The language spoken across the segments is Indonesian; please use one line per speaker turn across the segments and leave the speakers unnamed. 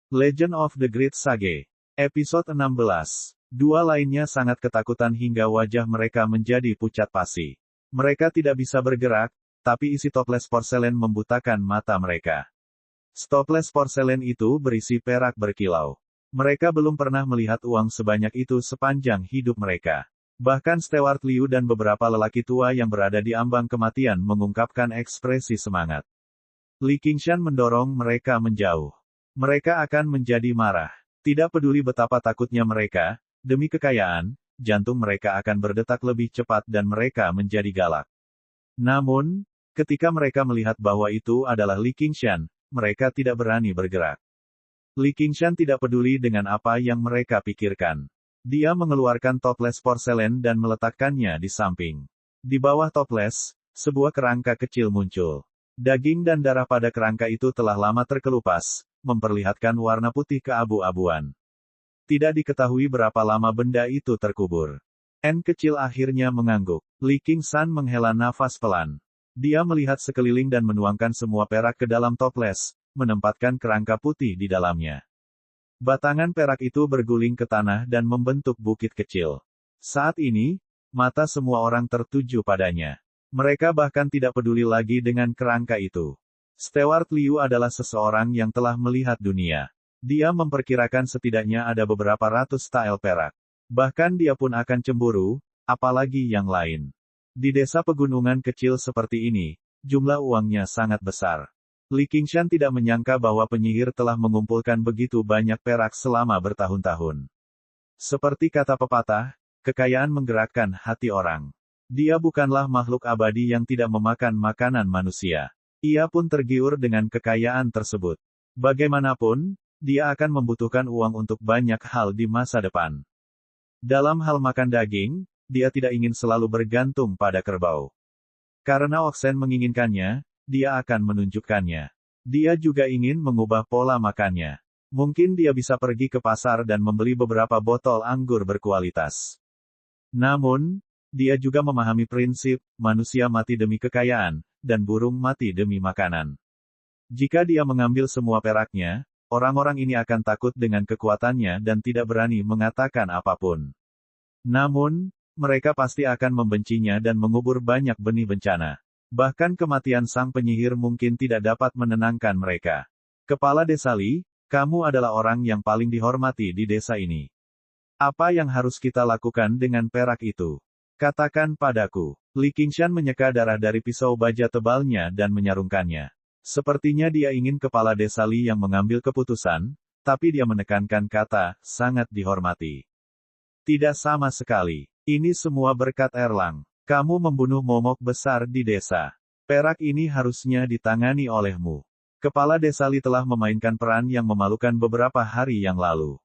Legend of the Great Sage. Episode 16. Dua lainnya sangat ketakutan hingga wajah mereka menjadi pucat pasi. Mereka tidak bisa bergerak, tapi isi toples porselen membutakan mata mereka. Toples porselen itu berisi perak berkilau. Mereka belum pernah melihat uang sebanyak itu sepanjang hidup mereka. Bahkan Stewart Liu dan beberapa lelaki tua yang berada di ambang kematian mengungkapkan ekspresi semangat. Li Qingshan mendorong mereka menjauh. Mereka akan menjadi marah. Tidak peduli betapa takutnya mereka, demi kekayaan, jantung mereka akan berdetak lebih cepat dan mereka menjadi galak. Namun, ketika mereka melihat bahwa itu adalah Li Qingshan, mereka tidak berani bergerak. Li Qingshan tidak peduli dengan apa yang mereka pikirkan. Dia mengeluarkan toples porselen dan meletakkannya di samping. Di bawah toples, sebuah kerangka kecil muncul. Daging dan darah pada kerangka itu telah lama terkelupas, memperlihatkan warna putih keabu-abuan. Tidak diketahui berapa lama benda itu terkubur. N kecil akhirnya mengangguk. Li Qingshan menghela nafas pelan. Dia melihat sekeliling dan menuangkan semua perak ke dalam toples, menempatkan kerangka putih di dalamnya. Batangan perak itu berguling ke tanah dan membentuk bukit kecil. Saat ini, mata semua orang tertuju padanya. Mereka bahkan tidak peduli lagi dengan kerangka itu. Stewart Liu adalah seseorang yang telah melihat dunia. Dia memperkirakan setidaknya ada beberapa ratus tael perak. Bahkan dia pun akan cemburu, apalagi yang lain. Di desa pegunungan kecil seperti ini, jumlah uangnya sangat besar. Li Qingshan tidak menyangka bahwa penyihir telah mengumpulkan begitu banyak perak selama bertahun-tahun. Seperti kata pepatah, kekayaan menggerakkan hati orang. Dia bukanlah makhluk abadi yang tidak memakan makanan manusia. Ia pun tergiur dengan kekayaan tersebut. Bagaimanapun, dia akan membutuhkan uang untuk banyak hal di masa depan. Dalam hal makan daging, dia tidak ingin selalu bergantung pada kerbau. Karena Oxen menginginkannya, dia akan menunjukkannya. Dia juga ingin mengubah pola makannya. Mungkin dia bisa pergi ke pasar dan membeli beberapa botol anggur berkualitas. Namun, dia juga memahami prinsip, manusia mati demi kekayaan, dan burung mati demi makanan. Jika dia mengambil semua peraknya, orang-orang ini akan takut dengan kekuatannya dan tidak berani mengatakan apapun. Namun, mereka pasti akan membencinya dan mengubur banyak benih bencana. Bahkan kematian sang penyihir mungkin tidak dapat menenangkan mereka. Kepala Desa Li, kamu adalah orang yang paling dihormati di desa ini. Apa yang harus kita lakukan dengan perak itu? Katakan padaku. Li Qingshan menyeka darah dari pisau baja tebalnya dan menyarungkannya. Sepertinya dia ingin kepala Desa Li yang mengambil keputusan, tapi dia menekankan kata, sangat dihormati. Tidak sama sekali. Ini semua berkat Erlang. Kamu membunuh momok besar di desa. Perak ini harusnya ditangani olehmu. Kepala Desa Li telah memainkan peran yang memalukan beberapa hari yang lalu.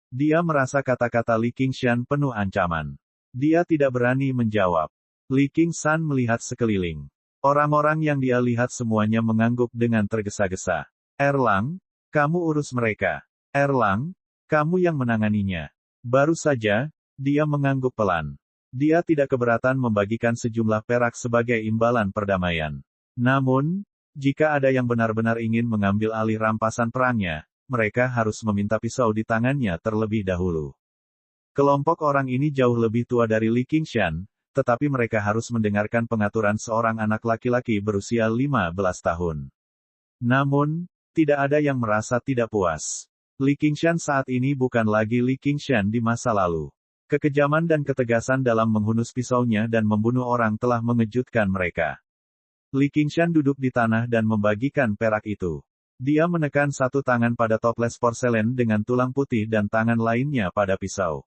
Dia merasa kata-kata Li Qingshan penuh ancaman. Dia tidak berani menjawab. Li Qingshan melihat sekeliling. Orang-orang yang dia lihat semuanya mengangguk dengan tergesa-gesa. Erlang, kamu urus mereka. Erlang, kamu yang menanganinya. Baru saja, dia mengangguk pelan. Dia tidak keberatan membagikan sejumlah perak sebagai imbalan perdamaian. Namun, jika ada yang benar-benar ingin mengambil alih rampasan perangnya, mereka harus meminta pisau di tangannya terlebih dahulu. Kelompok orang ini jauh lebih tua dari Li Qingshan, tetapi mereka harus mendengarkan pengaturan seorang anak laki-laki berusia 15 tahun. Namun, tidak ada yang merasa tidak puas. Li Qingshan saat ini bukan lagi Li Qingshan di masa lalu. Kekejaman dan ketegasan dalam menghunus pisaunya dan membunuh orang telah mengejutkan mereka. Li Qingshan duduk di tanah dan membagikan perak itu. Dia menekan satu tangan pada toples porselen dengan tulang putih dan tangan lainnya pada pisau.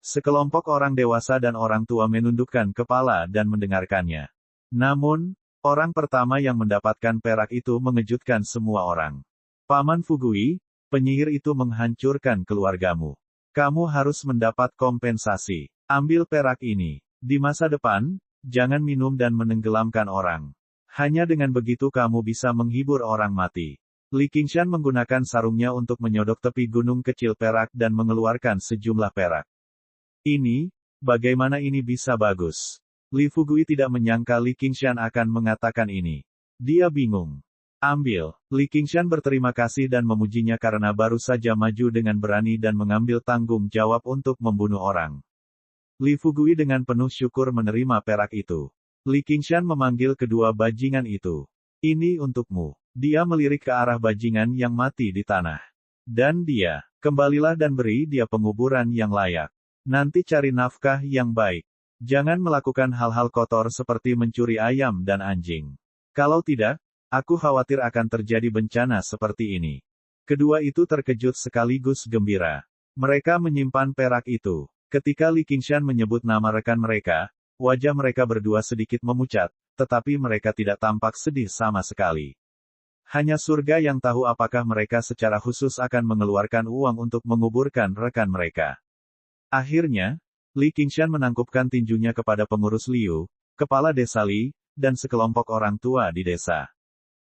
Sekelompok orang dewasa dan orang tua menundukkan kepala dan mendengarkannya. Namun, orang pertama yang mendapatkan perak itu mengejutkan semua orang. Paman Fugui, penyihir itu menghancurkan keluargamu. Kamu harus mendapat kompensasi. Ambil perak ini. Di masa depan, jangan minum dan menenggelamkan orang. Hanya dengan begitu kamu bisa menghibur orang mati. Li Qingshan menggunakan sarungnya untuk menyodok tepi gunung kecil perak dan mengeluarkan sejumlah perak. Ini, bagaimana ini bisa bagus? Li Fugui tidak menyangka Li Qingshan akan mengatakan ini. Dia bingung. Ambil. Li Qingshan berterima kasih dan memujinya karena baru saja maju dengan berani dan mengambil tanggung jawab untuk membunuh orang. Li Fugui dengan penuh syukur menerima perak itu. Li Qingshan memanggil kedua bajingan itu. Ini untukmu. Dia melirik ke arah bajingan yang mati di tanah. Dan dia, kembalilah dan beri dia penguburan yang layak. Nanti cari nafkah yang baik. Jangan melakukan hal-hal kotor seperti mencuri ayam dan anjing. Kalau tidak, aku khawatir akan terjadi bencana seperti ini. Kedua itu terkejut sekaligus gembira. Mereka menyimpan perak itu. Ketika Li Qingshan menyebut nama rekan mereka, wajah mereka berdua sedikit memucat, tetapi mereka tidak tampak sedih sama sekali. Hanya surga yang tahu apakah mereka secara khusus akan mengeluarkan uang untuk menguburkan rekan mereka. Akhirnya, Li Qingshan menangkupkan tinjunya kepada pengurus Liu, kepala desa Li, dan sekelompok orang tua di desa.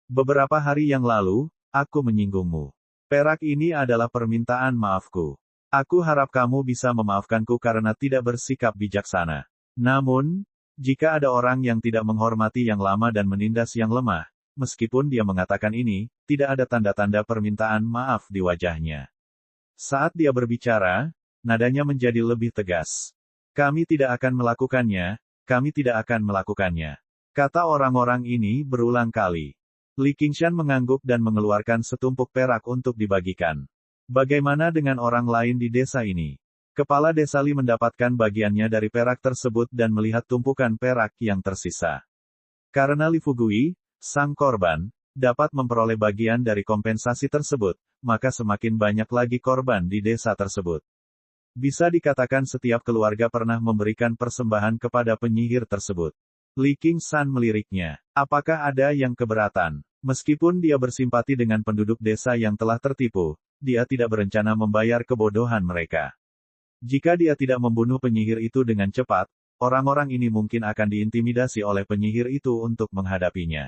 Beberapa hari yang lalu, aku menyinggungmu. Perak ini adalah permintaan maafku. Aku harap kamu bisa memaafkanku karena tidak bersikap bijaksana. Namun, jika ada orang yang tidak menghormati yang lama dan menindas yang lemah, meskipun dia mengatakan ini, tidak ada tanda-tanda permintaan maaf di wajahnya. Saat dia berbicara, nadanya menjadi lebih tegas. Kami tidak akan melakukannya, kami tidak akan melakukannya. Kata orang-orang ini berulang kali. Li Qingshan mengangguk dan mengeluarkan setumpuk perak untuk dibagikan. Bagaimana dengan orang lain di desa ini? Kepala desa Li mendapatkan bagiannya dari perak tersebut dan melihat tumpukan perak yang tersisa. Karena Li Fugui, sang korban, dapat memperoleh bagian dari kompensasi tersebut, maka semakin banyak lagi korban di desa tersebut. Bisa dikatakan setiap keluarga pernah memberikan persembahan kepada penyihir tersebut. Li Qingshan meliriknya. Apakah ada yang keberatan? Meskipun dia bersimpati dengan penduduk desa yang telah tertipu, dia tidak berencana membayar kebodohan mereka. Jika dia tidak membunuh penyihir itu dengan cepat, orang-orang ini mungkin akan diintimidasi oleh penyihir itu untuk menghadapinya.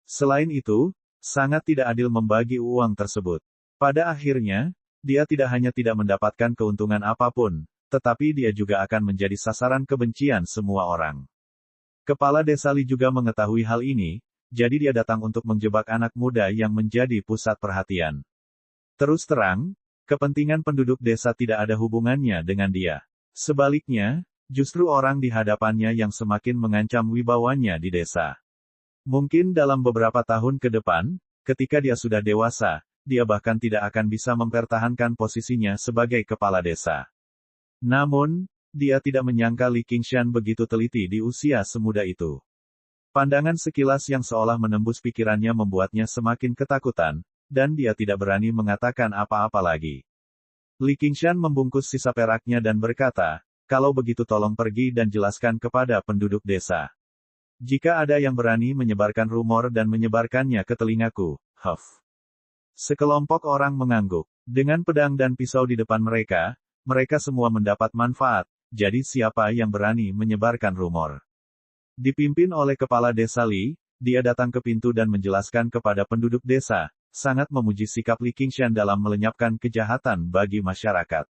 Selain itu, sangat tidak adil membagi uang tersebut. Pada akhirnya, dia tidak hanya tidak mendapatkan keuntungan apapun, tetapi dia juga akan menjadi sasaran kebencian semua orang. Kepala desa Li juga mengetahui hal ini, jadi dia datang untuk menjebak anak muda yang menjadi pusat perhatian. Terus terang, kepentingan penduduk desa tidak ada hubungannya dengan dia. Sebaliknya, justru orang di hadapannya yang semakin mengancam wibawanya di desa. Mungkin dalam beberapa tahun ke depan, ketika dia sudah dewasa, dia bahkan tidak akan bisa mempertahankan posisinya sebagai kepala desa. Namun, dia tidak menyangka Li Qingshan begitu teliti di usia semuda itu. Pandangan sekilas yang seolah menembus pikirannya membuatnya semakin ketakutan, dan dia tidak berani mengatakan apa-apa lagi. Li Qingshan membungkus sisa peraknya dan berkata, kalau begitu tolong pergi dan jelaskan kepada penduduk desa. Jika ada yang berani menyebarkan rumor dan menyebarkannya ke telingaku, Sekelompok orang mengangguk. Dengan pedang dan pisau di depan mereka, mereka semua mendapat manfaat. Jadi siapa yang berani menyebarkan rumor? Dipimpin oleh kepala desa Li, dia datang ke pintu dan menjelaskan kepada penduduk desa, sangat memuji sikap Li Qingshan dalam melenyapkan kejahatan bagi masyarakat.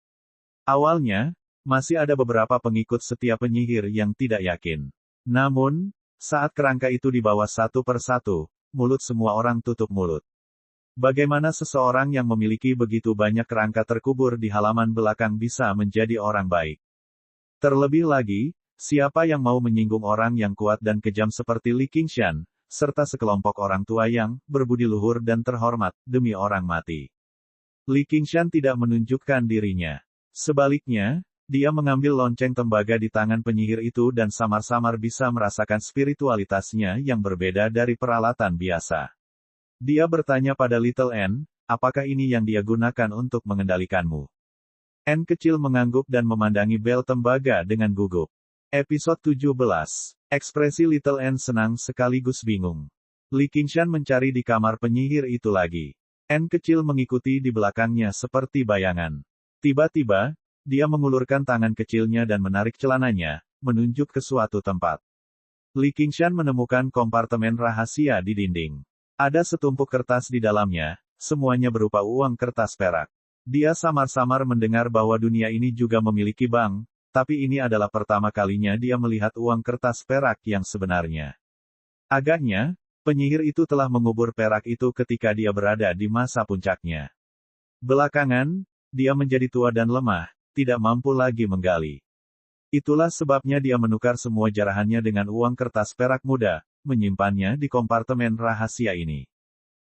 Awalnya, masih ada beberapa pengikut setia penyihir yang tidak yakin. Namun, saat kerangka itu dibawa satu persatu, mulut semua orang tutup mulut. Bagaimana seseorang yang memiliki begitu banyak kerangka terkubur di halaman belakang bisa menjadi orang baik? Terlebih lagi, siapa yang mau menyinggung orang yang kuat dan kejam seperti Li Qingshan, serta sekelompok orang tua yang berbudi luhur dan terhormat demi orang mati. Li Qingshan tidak menunjukkan dirinya. Sebaliknya, dia mengambil lonceng tembaga di tangan penyihir itu dan samar-samar bisa merasakan spiritualitasnya yang berbeda dari peralatan biasa. Dia bertanya pada Little N, apakah ini yang dia gunakan untuk mengendalikanmu? N kecil mengangguk dan memandangi bel tembaga dengan gugup. Episode 17. Ekspresi Little N senang sekaligus bingung. Li Qingshan mencari di kamar penyihir itu lagi. N kecil mengikuti di belakangnya seperti bayangan. Tiba-tiba, dia mengulurkan tangan kecilnya dan menarik celananya, menunjuk ke suatu tempat. Li Qingshan menemukan kompartemen rahasia di dinding. Ada setumpuk kertas di dalamnya, semuanya berupa uang kertas perak. Dia samar-samar mendengar bahwa dunia ini juga memiliki bank, tapi ini adalah pertama kalinya dia melihat uang kertas perak yang sebenarnya. Agaknya, Penyihir itu telah mengubur perak itu ketika dia berada di masa puncaknya. Belakangan, dia menjadi tua dan lemah, tidak mampu lagi menggali. Itulah sebabnya dia menukar semua jarahannya dengan uang kertas perak muda, menyimpannya di kompartemen rahasia ini.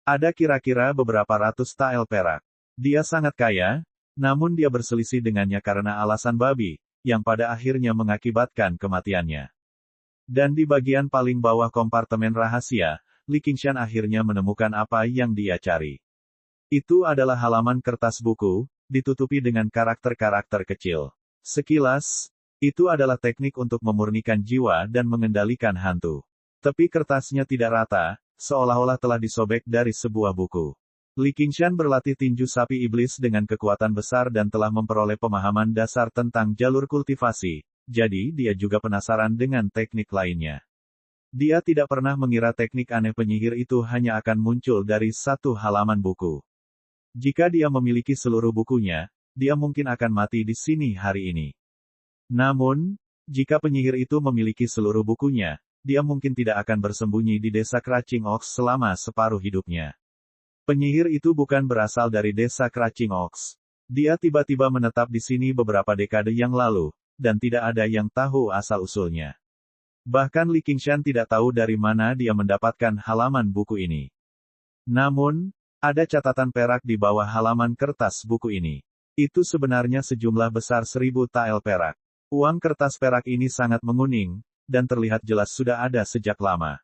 Ada kira-kira beberapa ratus tael perak. Dia sangat kaya, namun dia berselisih dengannya karena alasan babi, yang pada akhirnya mengakibatkan kematiannya. Dan di bagian paling bawah kompartemen rahasia, Li Qingshan akhirnya menemukan apa yang dia cari. Itu adalah halaman kertas buku, ditutupi dengan karakter-karakter kecil. Sekilas, itu adalah teknik untuk memurnikan jiwa dan mengendalikan hantu. Tepi kertasnya tidak rata, seolah-olah telah disobek dari sebuah buku. Li Qingshan berlatih tinju sapi iblis dengan kekuatan besar dan telah memperoleh pemahaman dasar tentang jalur kultivasi, jadi dia juga penasaran dengan teknik lainnya. Dia tidak pernah mengira teknik aneh penyihir itu hanya akan muncul dari satu halaman buku. Jika dia memiliki seluruh bukunya, dia mungkin akan mati di sini hari ini. Namun, jika penyihir itu memiliki seluruh bukunya, dia mungkin tidak akan bersembunyi di desa Craching Ox selama separuh hidupnya. Penyihir itu bukan berasal dari desa Craching Ox. Dia tiba-tiba menetap di sini beberapa dekade yang lalu, dan tidak ada yang tahu asal-usulnya. Bahkan Li Qingshan tidak tahu dari mana dia mendapatkan halaman buku ini. Namun, ada catatan perak di bawah halaman kertas buku ini. Itu sebenarnya sejumlah besar 1000 tael perak. Uang kertas perak ini sangat menguning, dan terlihat jelas sudah ada sejak lama.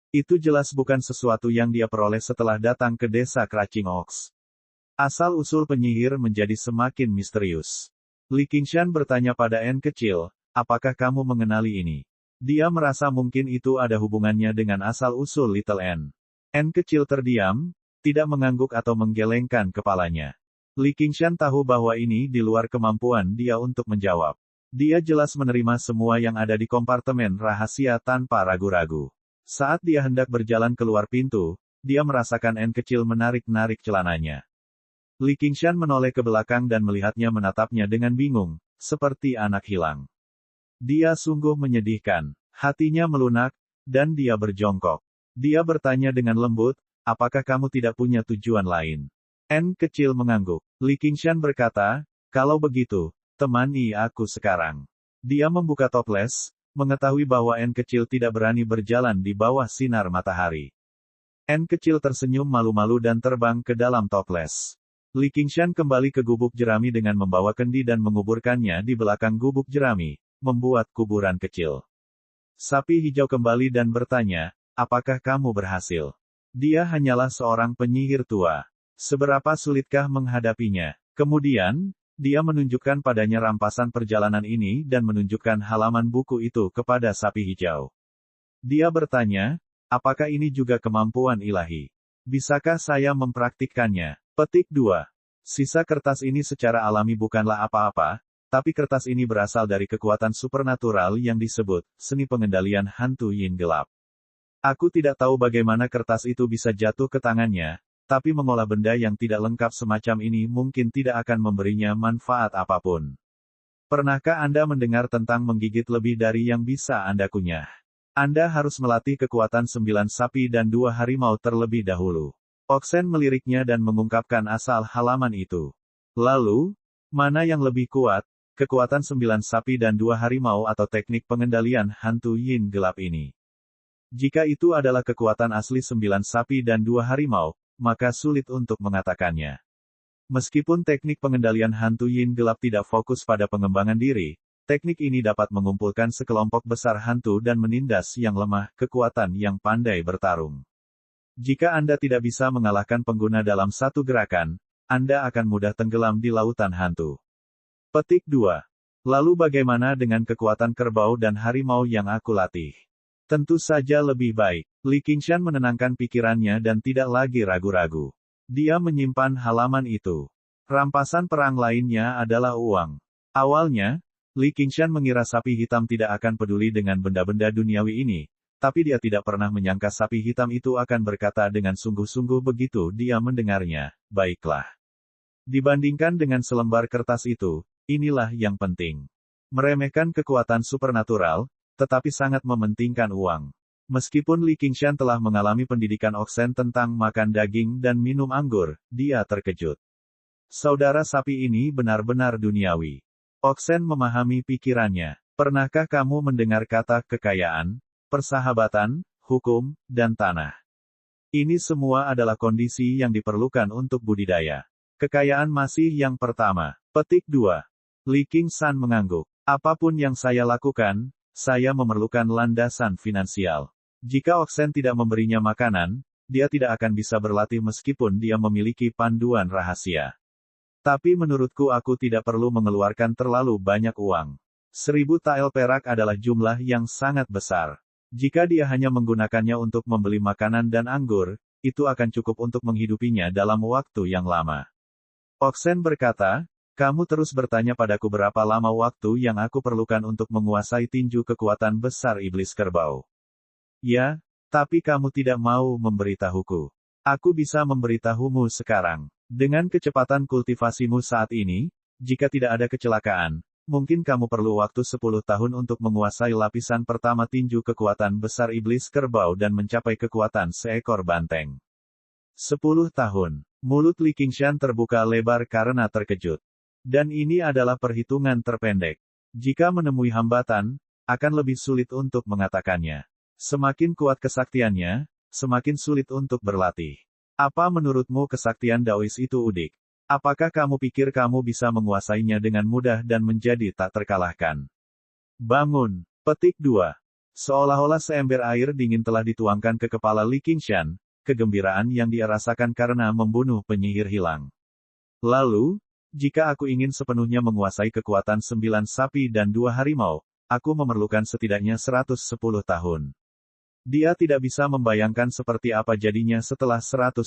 Itu jelas bukan sesuatu yang dia peroleh setelah datang ke desa Craching Ox. Asal-usul penyihir menjadi semakin misterius. Li Qingshan bertanya pada N kecil, apakah kamu mengenali ini? Dia merasa mungkin itu ada hubungannya dengan asal-usul Little N. N kecil terdiam, tidak mengangguk atau menggelengkan kepalanya. Li Qingshan tahu bahwa ini di luar kemampuan dia untuk menjawab. Dia jelas menerima semua yang ada di kompartemen rahasia tanpa ragu-ragu. Saat dia hendak berjalan keluar pintu, dia merasakan N kecil menarik-narik celananya. Li Qingshan menoleh ke belakang dan melihatnya menatapnya dengan bingung, seperti anak hilang. Dia sungguh menyedihkan. Hatinya melunak, dan dia berjongkok. Dia bertanya dengan lembut, apakah kamu tidak punya tujuan lain? N kecil mengangguk. Li Qingshan berkata, kalau begitu, temani aku sekarang. Dia membuka toples, mengetahui bahwa N kecil tidak berani berjalan di bawah sinar matahari. N kecil tersenyum malu-malu dan terbang ke dalam toples. Li Qingshan kembali ke gubuk jerami dengan membawa kendi dan menguburkannya di belakang gubuk jerami, membuat kuburan kecil. Sapi hijau kembali dan bertanya, apakah kamu berhasil? Dia hanyalah seorang penyihir tua. Seberapa sulitkah menghadapinya? Kemudian, dia menunjukkan padanya rampasan perjalanan ini dan menunjukkan halaman buku itu kepada sapi hijau. Dia bertanya, apakah ini juga kemampuan ilahi? Bisakah saya mempraktikkannya? Petik 2. Sisa kertas ini secara alami bukanlah apa-apa, tapi kertas ini berasal dari kekuatan supernatural yang disebut seni pengendalian hantu yin gelap. Aku tidak tahu bagaimana kertas itu bisa jatuh ke tangannya, tapi mengolah benda yang tidak lengkap semacam ini mungkin tidak akan memberinya manfaat apapun. Pernahkah Anda mendengar tentang menggigit lebih dari yang bisa Anda kunyah? Anda harus melatih kekuatan 9 sapi dan 2 harimau terlebih dahulu. Oxen meliriknya dan mengungkapkan asal halaman itu. Lalu, mana yang lebih kuat, kekuatan 9 sapi dan 2 harimau atau teknik pengendalian hantu yin gelap ini? Jika itu adalah kekuatan asli 9 sapi dan 2 harimau, maka sulit untuk mengatakannya. Meskipun teknik pengendalian hantu yin gelap tidak fokus pada pengembangan diri, teknik ini dapat mengumpulkan sekelompok besar hantu dan menindas yang lemah, kekuatan yang pandai bertarung. Jika Anda tidak bisa mengalahkan pengguna dalam satu gerakan, Anda akan mudah tenggelam di lautan hantu. Petik 2. Lalu bagaimana dengan kekuatan kerbau dan harimau yang aku latih? Tentu saja lebih baik. Li Qingshan menenangkan pikirannya dan tidak lagi ragu-ragu. Dia menyimpan halaman itu. Rampasan perang lainnya adalah uang. Awalnya, Li Qingshan mengira sapi hitam tidak akan peduli dengan benda-benda duniawi ini, tapi dia tidak pernah menyangka sapi hitam itu akan berkata dengan sungguh-sungguh begitu dia mendengarnya, baiklah. Dibandingkan dengan selembar kertas itu, inilah yang penting. Meremehkan kekuatan supernatural, tetapi sangat mementingkan uang. Meskipun Li Qingshan telah mengalami pendidikan Oxen tentang makan daging dan minum anggur, dia terkejut. Saudara sapi ini benar-benar duniawi. Oxen memahami pikirannya. Pernahkah kamu mendengar kata kekayaan, persahabatan, hukum, dan tanah? Ini semua adalah kondisi yang diperlukan untuk budidaya. Kekayaan masih yang pertama. Petik 2. Li Qingshan mengangguk. Apapun yang saya lakukan, saya memerlukan landasan finansial. Jika Oxen tidak memberinya makanan, dia tidak akan bisa berlatih meskipun dia memiliki panduan rahasia. Tapi menurutku aku tidak perlu mengeluarkan terlalu banyak uang. 1000 tael perak adalah jumlah yang sangat besar. Jika dia hanya menggunakannya untuk membeli makanan dan anggur, itu akan cukup untuk menghidupinya dalam waktu yang lama. Oxen berkata, kamu terus bertanya padaku berapa lama waktu yang aku perlukan untuk menguasai tinju kekuatan besar iblis kerbau. Ya, tapi kamu tidak mau memberitahuku. Aku bisa memberitahumu sekarang. Dengan kecepatan kultivasimu saat ini, jika tidak ada kecelakaan, mungkin kamu perlu waktu 10 tahun untuk menguasai lapisan pertama tinju kekuatan besar iblis kerbau dan mencapai kekuatan seekor banteng. 10 tahun. Mulut Li Qingshan terbuka lebar karena terkejut. Dan ini adalah perhitungan terpendek. Jika menemui hambatan, akan lebih sulit untuk mengatakannya. Semakin kuat kesaktiannya, semakin sulit untuk berlatih. Apa menurutmu kesaktian Daois itu udik? Apakah kamu pikir kamu bisa menguasainya dengan mudah dan menjadi tak terkalahkan? Bangun. Petik 2. Seolah-olah seember air dingin telah dituangkan ke kepala Li Qingshan, kegembiraan yang dia rasakan karena membunuh penyihir hilang. Lalu, jika aku ingin sepenuhnya menguasai kekuatan 9 sapi dan 2 harimau, aku memerlukan setidaknya 110 tahun. Dia tidak bisa membayangkan seperti apa jadinya setelah 110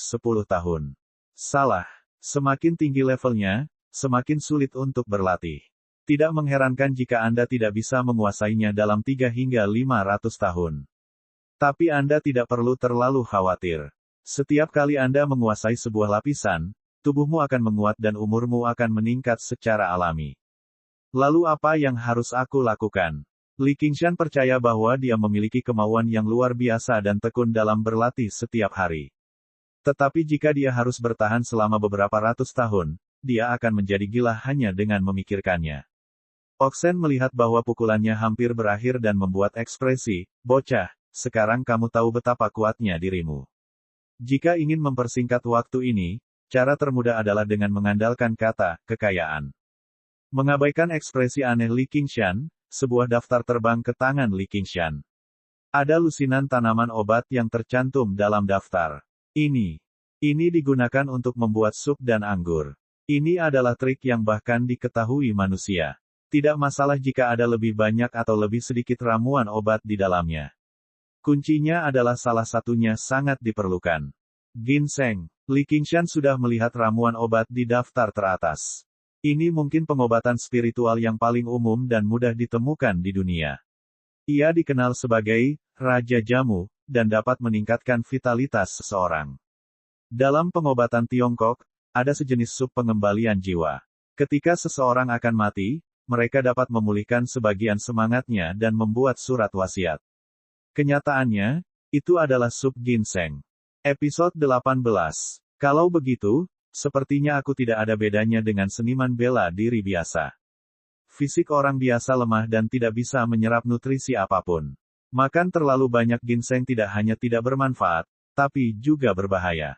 tahun. Salah. Semakin tinggi levelnya, semakin sulit untuk berlatih. Tidak mengherankan jika Anda tidak bisa menguasainya dalam 3 hingga 500 tahun. Tapi Anda tidak perlu terlalu khawatir. Setiap kali Anda menguasai sebuah lapisan, tubuhmu akan menguat dan umurmu akan meningkat secara alami. Lalu apa yang harus aku lakukan? Li Qingshan percaya bahwa dia memiliki kemauan yang luar biasa dan tekun dalam berlatih setiap hari. Tetapi jika dia harus bertahan selama beberapa ratus tahun, dia akan menjadi gila hanya dengan memikirkannya. Oxen melihat bahwa pukulannya hampir berakhir dan membuat ekspresi, bocah, sekarang kamu tahu betapa kuatnya dirimu. Jika ingin mempersingkat waktu ini, cara termudah adalah dengan mengandalkan kata, kekayaan. Mengabaikan ekspresi aneh Li Qingshan, sebuah daftar terbang ke tangan Li Qingshan. Ada lusinan tanaman obat yang tercantum dalam daftar. Ini digunakan untuk membuat sup dan anggur. Ini adalah trik yang bahkan diketahui manusia. Tidak masalah jika ada lebih banyak atau lebih sedikit ramuan obat di dalamnya. Kuncinya adalah salah satunya sangat diperlukan. Ginseng. Li Qingshan sudah melihat ramuan obat di daftar teratas. Ini mungkin pengobatan spiritual yang paling umum dan mudah ditemukan di dunia. Ia dikenal sebagai Raja Jamu, dan dapat meningkatkan vitalitas seseorang. Dalam pengobatan Tiongkok, ada sejenis sup pengembalian jiwa. Ketika seseorang akan mati, mereka dapat memulihkan sebagian semangatnya dan membuat surat wasiat. Kenyataannya, itu adalah sup ginseng. Episode 18. Kalau begitu, sepertinya aku tidak ada bedanya dengan seniman bela diri biasa. Fisik orang biasa lemah dan tidak bisa menyerap nutrisi apapun. Makan terlalu banyak ginseng tidak hanya tidak bermanfaat, tapi juga berbahaya.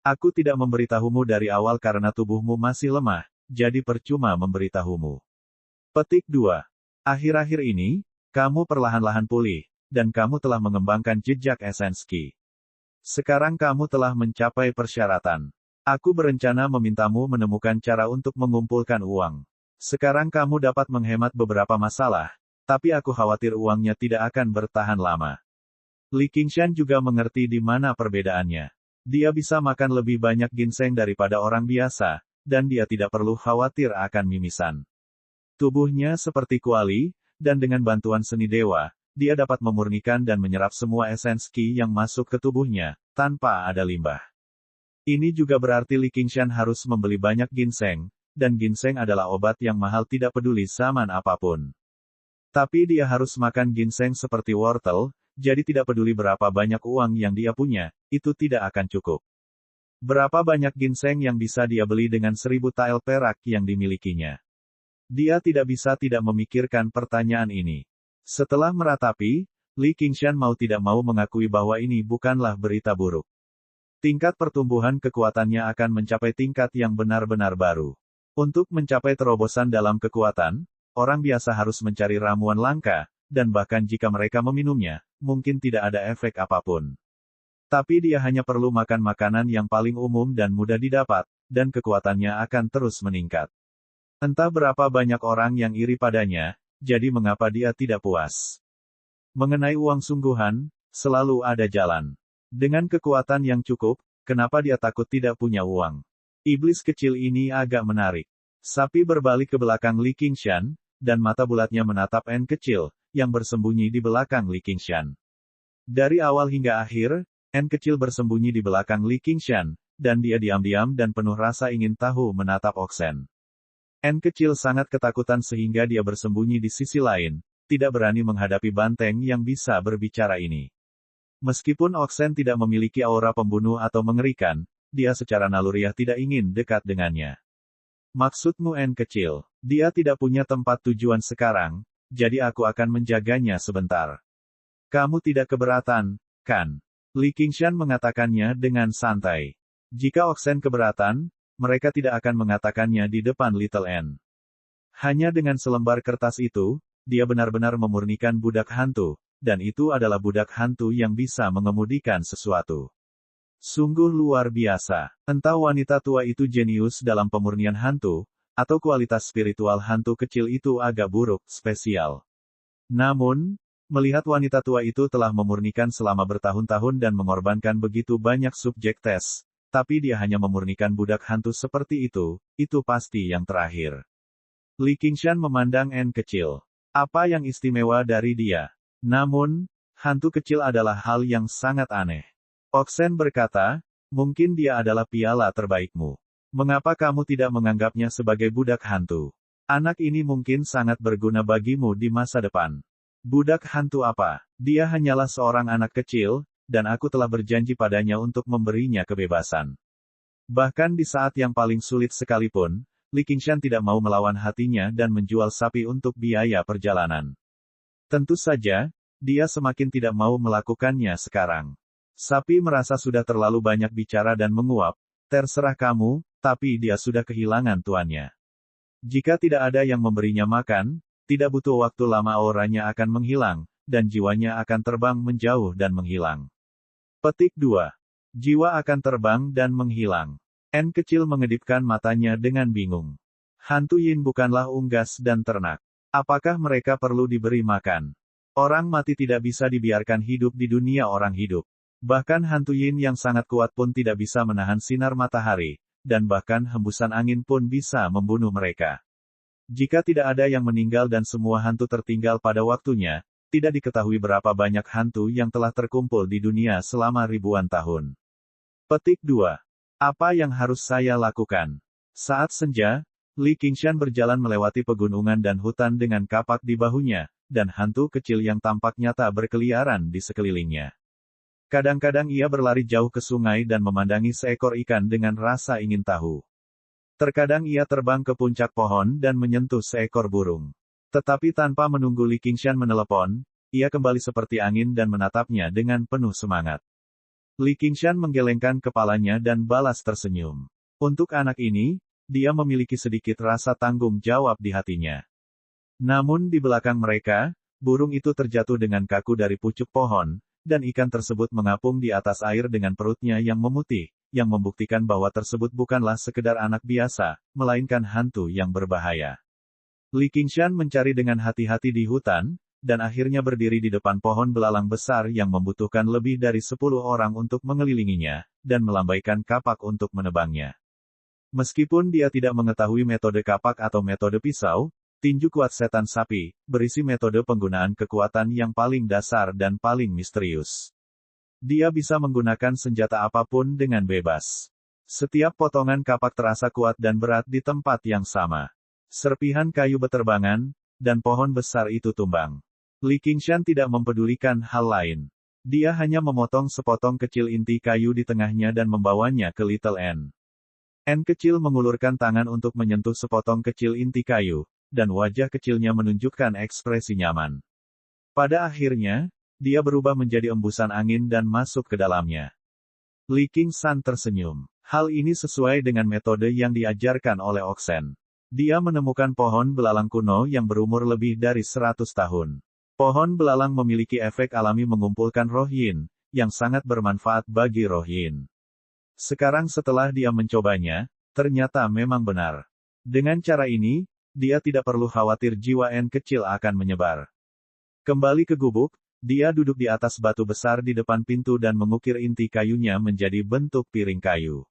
Aku tidak memberitahumu dari awal karena tubuhmu masih lemah, jadi percuma memberitahumu. Petik 2. Akhir-akhir ini, kamu perlahan-lahan pulih, dan kamu telah mengembangkan jejak esens Qi. Sekarang kamu telah mencapai persyaratan. Aku berencana memintamu menemukan cara untuk mengumpulkan uang. Sekarang kamu dapat menghemat beberapa masalah, tapi aku khawatir uangnya tidak akan bertahan lama. Li Qingshan juga mengerti di mana perbedaannya. Dia bisa makan lebih banyak ginseng daripada orang biasa, dan dia tidak perlu khawatir akan mimisan. Tubuhnya seperti kuali, dan dengan bantuan seni dewa, dia dapat memurnikan dan menyerap semua esens Qi yang masuk ke tubuhnya, tanpa ada limbah. Ini juga berarti Li Qingshan harus membeli banyak ginseng, dan ginseng adalah obat yang mahal tidak peduli zaman apapun. Tapi dia harus makan ginseng seperti wortel, jadi tidak peduli berapa banyak uang yang dia punya, itu tidak akan cukup. Berapa banyak ginseng yang bisa dia beli dengan 1000 tael perak yang dimilikinya? Dia tidak bisa tidak memikirkan pertanyaan ini. Setelah meratapi, Li Qingshan mau tidak mau mengakui bahwa ini bukanlah berita buruk. Tingkat pertumbuhan kekuatannya akan mencapai tingkat yang benar-benar baru. Untuk mencapai terobosan dalam kekuatan, orang biasa harus mencari ramuan langka, dan bahkan jika mereka meminumnya, mungkin tidak ada efek apapun. Tapi dia hanya perlu makan makanan yang paling umum dan mudah didapat, dan kekuatannya akan terus meningkat. Entah berapa banyak orang yang iri padanya, jadi mengapa dia tidak puas? Mengenai uang sungguhan, selalu ada jalan. Dengan kekuatan yang cukup, kenapa dia takut tidak punya uang? Iblis kecil ini agak menarik. Sapi berbalik ke belakang Li Qingshan, dan mata bulatnya menatap N kecil, yang bersembunyi di belakang Li Qingshan. Dari awal hingga akhir, N kecil bersembunyi di belakang Li Qingshan, dan dia diam-diam dan penuh rasa ingin tahu menatap Oxen. N kecil sangat ketakutan sehingga dia bersembunyi di sisi lain, tidak berani menghadapi banteng yang bisa berbicara ini. Meskipun Oxen tidak memiliki aura pembunuh atau mengerikan, dia secara naluriah tidak ingin dekat dengannya. Maksudmu N kecil, dia tidak punya tempat tujuan sekarang, jadi aku akan menjaganya sebentar. Kamu tidak keberatan, kan? Li Qingshan mengatakannya dengan santai. Jika Oxen keberatan, mereka tidak akan mengatakannya di depan Little N. Hanya dengan selembar kertas itu, dia benar-benar memurnikan budak hantu, dan itu adalah budak hantu yang bisa mengemudikan sesuatu. Sungguh luar biasa. Entah wanita tua itu jenius dalam pemurnian hantu, atau kualitas spiritual hantu kecil itu agak buruk, spesial. Namun, melihat wanita tua itu telah memurnikan selama bertahun-tahun dan mengorbankan begitu banyak subjek tes, tapi dia hanya memurnikan budak hantu seperti itu pasti yang terakhir. Li Qingshan memandang N kecil. Apa yang istimewa dari dia? Namun, hantu kecil adalah hal yang sangat aneh. Oxen berkata, mungkin dia adalah piala terbaikmu. Mengapa kamu tidak menganggapnya sebagai budak hantu? Anak ini mungkin sangat berguna bagimu di masa depan. Budak hantu apa? Dia hanyalah seorang anak kecil, dan aku telah berjanji padanya untuk memberinya kebebasan. Bahkan di saat yang paling sulit sekalipun, Li Qingshan tidak mau melawan hatinya dan menjual sapi untuk biaya perjalanan. Tentu saja, dia semakin tidak mau melakukannya sekarang. Sapi merasa sudah terlalu banyak bicara dan menguap, terserah kamu, tapi dia sudah kehilangan tuannya. Jika tidak ada yang memberinya makan, tidak butuh waktu lama auranya akan menghilang, dan jiwanya akan terbang menjauh dan menghilang. Petik 2. Jiwa akan terbang dan menghilang. N kecil mengedipkan matanya dengan bingung. Hantu Yin bukanlah unggas dan ternak. Apakah mereka perlu diberi makan? Orang mati tidak bisa dibiarkan hidup di dunia orang hidup. Bahkan hantu Yin yang sangat kuat pun tidak bisa menahan sinar matahari, dan bahkan hembusan angin pun bisa membunuh mereka. Jika tidak ada yang meninggal dan semua hantu tertinggal pada waktunya, tidak diketahui berapa banyak hantu yang telah terkumpul di dunia selama ribuan tahun. Petik 2. Apa yang harus saya lakukan? Saat senja, Li Qingshan berjalan melewati pegunungan dan hutan dengan kapak di bahunya, dan hantu kecil yang tampak nyata berkeliaran di sekelilingnya. Kadang-kadang ia berlari jauh ke sungai dan memandangi seekor ikan dengan rasa ingin tahu. Terkadang ia terbang ke puncak pohon dan menyentuh seekor burung. Tetapi tanpa menunggu Li Qingshan menelepon, ia kembali seperti angin dan menatapnya dengan penuh semangat. Li Qingshan menggelengkan kepalanya dan balas tersenyum. Untuk anak ini, dia memiliki sedikit rasa tanggung jawab di hatinya. Namun di belakang mereka, burung itu terjatuh dengan kaku dari pucuk pohon, dan ikan tersebut mengapung di atas air dengan perutnya yang memutih, yang membuktikan bahwa tersebut bukanlah sekedar anak biasa, melainkan hantu yang berbahaya. Li Qingshan mencari dengan hati-hati di hutan, dan akhirnya berdiri di depan pohon belalang besar yang membutuhkan lebih dari 10 orang untuk mengelilinginya, dan melambaikan kapak untuk menebangnya. Meskipun dia tidak mengetahui metode kapak atau metode pisau, tinju kuat setan sapi, berisi metode penggunaan kekuatan yang paling dasar dan paling misterius. Dia bisa menggunakan senjata apapun dengan bebas. Setiap potongan kapak terasa kuat dan berat di tempat yang sama. Serpihan kayu beterbangan, dan pohon besar itu tumbang. Li Qingshan tidak mempedulikan hal lain. Dia hanya memotong sepotong kecil inti kayu di tengahnya dan membawanya ke Little N. N kecil mengulurkan tangan untuk menyentuh sepotong kecil inti kayu, dan wajah kecilnya menunjukkan ekspresi nyaman. Pada akhirnya, dia berubah menjadi embusan angin dan masuk ke dalamnya. Li Qingshan tersenyum. Hal ini sesuai dengan metode yang diajarkan oleh Oxen. Dia menemukan pohon belalang kuno yang berumur lebih dari 100 tahun. Pohon belalang memiliki efek alami mengumpulkan roh yin, yang sangat bermanfaat bagi roh yin. Sekarang setelah dia mencobanya, ternyata memang benar. Dengan cara ini, dia tidak perlu khawatir jiwa N kecil akan menyebar. Kembali ke gubuk, dia duduk di atas batu besar di depan pintu dan mengukir inti kayunya menjadi bentuk piring kayu.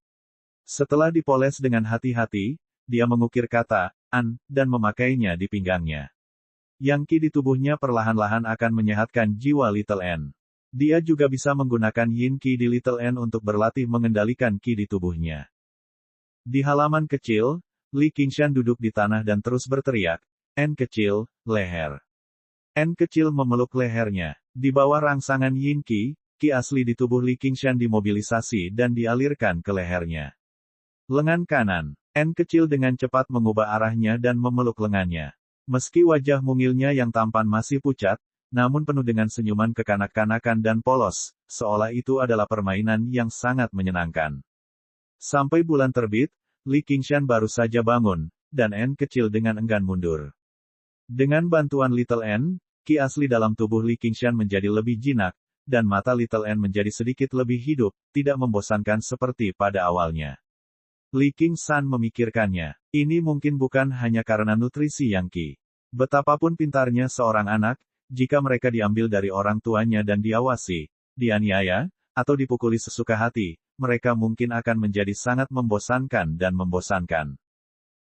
Setelah dipoles dengan hati-hati, dia mengukir kata, An, dan memakainya di pinggangnya. Yang Qi di tubuhnya perlahan-lahan akan menyehatkan jiwa Little N. Dia juga bisa menggunakan Yin Qi di Little N untuk berlatih mengendalikan Qi di tubuhnya. Di halaman kecil, Li Qingshan duduk di tanah dan terus berteriak, N kecil, leher. N kecil memeluk lehernya. Di bawah rangsangan Yin Qi, Qi asli di tubuh Li Qingshan dimobilisasi dan dialirkan ke lehernya. Lengan kanan. N kecil dengan cepat mengubah arahnya dan memeluk lengannya. Meski wajah mungilnya yang tampan masih pucat, namun penuh dengan senyuman kekanak-kanakan dan polos, seolah itu adalah permainan yang sangat menyenangkan. Sampai bulan terbit, Li Qingshan baru saja bangun, dan N kecil dengan enggan mundur. Dengan bantuan Little N, Qi asli dalam tubuh Li Qingshan menjadi lebih jinak, dan mata Little N menjadi sedikit lebih hidup, tidak membosankan seperti pada awalnya. Li Qingshan memikirkannya. Ini mungkin bukan hanya karena nutrisi yang Qi. Betapapun pintarnya seorang anak, jika mereka diambil dari orang tuanya dan diawasi, dianiaya, atau dipukuli sesuka hati, mereka mungkin akan menjadi sangat membosankan dan membosankan.